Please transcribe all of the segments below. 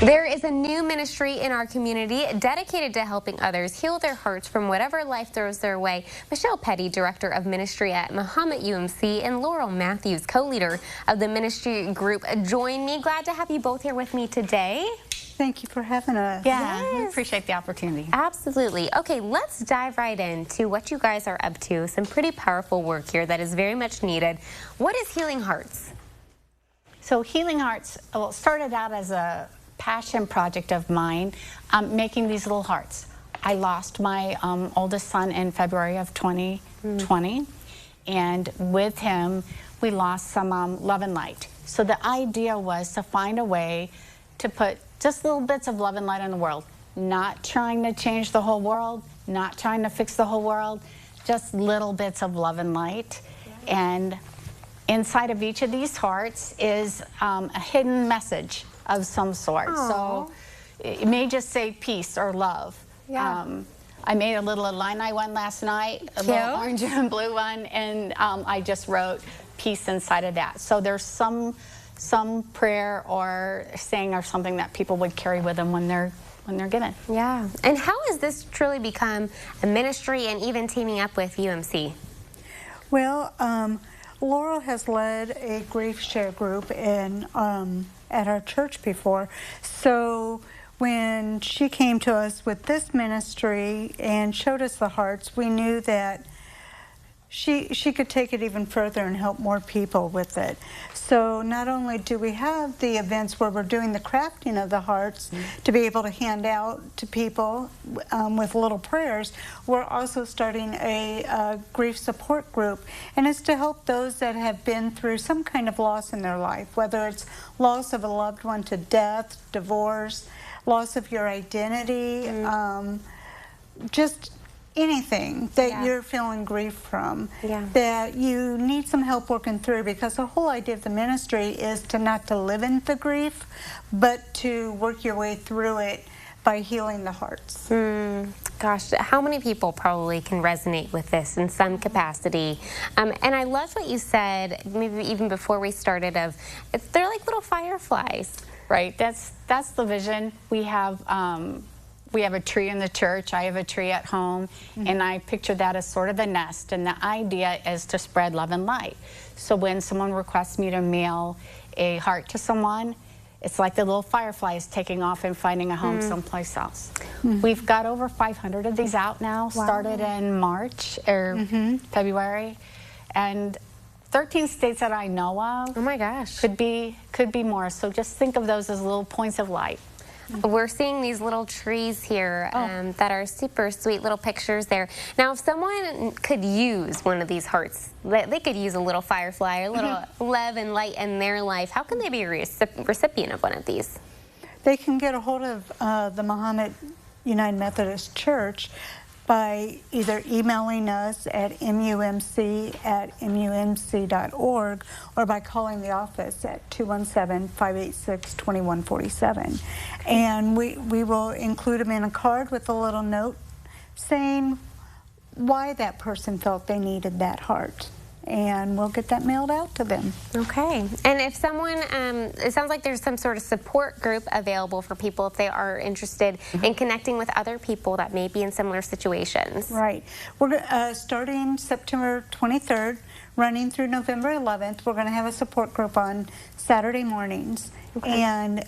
There is a new ministry in our community dedicated to helping others heal their hearts from whatever life throws their way. Michelle Petty, Director of Ministry at Mahomet UMC, and Laurel Matthews, co-leader of the ministry group, join me. Glad to have you both here with me today. Thank you for having us. Yeah, we appreciate the opportunity. Absolutely. Okay, let's dive right into what you guys are up to. Some pretty powerful work here that is very much needed. What is Healing Hearts? So Healing Hearts started out as a passion project of mine, making these little hearts. I lost my oldest son in February of 2020, and with him we lost some love and light. So the idea was to find a way to put just little bits of love and light in the world, not trying to change the whole world, not trying to fix the whole world, just little bits of love and light. And inside of each of these hearts is a hidden message of some sort. Aww. So it may just say peace or love. Yeah. I made a little Illini one last night, a little orange and blue one, and I just wrote peace inside of that. So there's some prayer or saying or something that people would carry with them when they're given. Yeah. And how has this truly become a ministry and even teaming up with UMC? Well, Laurel has led a grief share group at our church before. So when she came to us with this ministry and showed us the hearts, we knew that she could take it even further and help more people with it. So not only do we have the events where we're doing the crafting of the hearts to be able to hand out to people with little prayers, we're also starting a grief support group, and it's to help those that have been through some kind of loss in their life, whether it's loss of a loved one to death, divorce, loss of your identity, just anything that you're feeling grief from, that you need some help working through, because the whole idea of the ministry is to not to live in the grief, but to work your way through it by healing the hearts. Gosh, how many people probably can resonate with this in some capacity? And I love what you said, maybe even before we started, of they're like little fireflies. Right, that's the vision. We have a tree in the church, I have a tree at home, and I picture that as sort of a nest, and the idea is to spread love and light. So when someone requests me to mail a heart to someone, it's like the little fireflies taking off and finding a home someplace else. We've got over 500 of these out now, started in March or February, and 13 states that I know of. Oh my gosh. Could be more, so just think of those as little points of light. We're seeing these little trees here that are super sweet, little pictures there. Now, if someone could use one of these hearts, they could use a little firefly, a little love and light in their life, how can they be a recipient of one of these? They can get a hold of the Mahomet United Methodist Church by either emailing us at mumc@mumc.org or by calling the office at 217-586-2147. And we will include them in a card with a little note saying why that person felt they needed that heart. And we'll get that mailed out to them. Okay. And if someone, it sounds like there's some sort of support group available for people if they are interested in connecting with other people that may be in similar situations. Right. We're starting September 23rd, running through November 11th. We're going to have a support group on Saturday mornings. And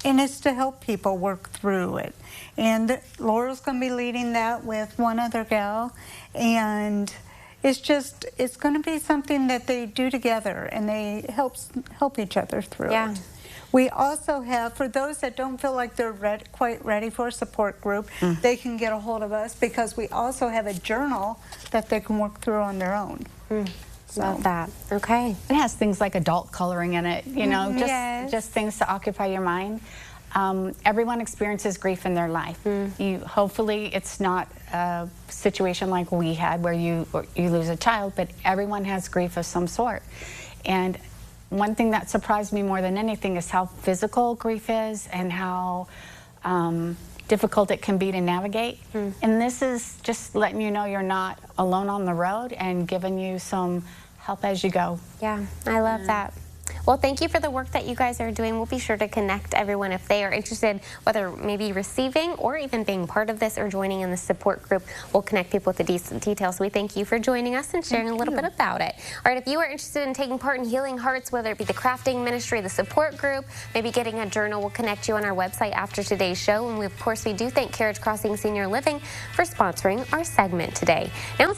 it's to help people work through it. And Laurel's going to be leading that with one other gal. And it's going to be something that they do together, and they help each other through it. We also have, for those that don't feel like they're quite ready for a support group, they can get a hold of us, because we also have a journal that they can work through on their own. Love that. Okay. It has things like adult coloring in it, you know, just things to occupy your mind. Everyone experiences grief in their life. Hopefully it's not a situation like we had where you lose a child, but everyone has grief of some sort. And one thing that surprised me more than anything is how physical grief is and how difficult it can be to navigate. And this is just letting you know you're not alone on the road and giving you some help as you go. Yeah, I love that. Well, thank you for the work that you guys are doing. We'll be sure to connect everyone if they are interested, whether maybe receiving or even being part of this or joining in the support group. We'll connect people with the details. We thank you for joining us and sharing a little bit about it. All right, if you are interested in taking part in Healing Hearts, whether it be the crafting ministry, the support group, maybe getting a journal, we'll connect you on our website after today's show. And of course, we do thank Carriage Crossing Senior Living for sponsoring our segment today. Now it's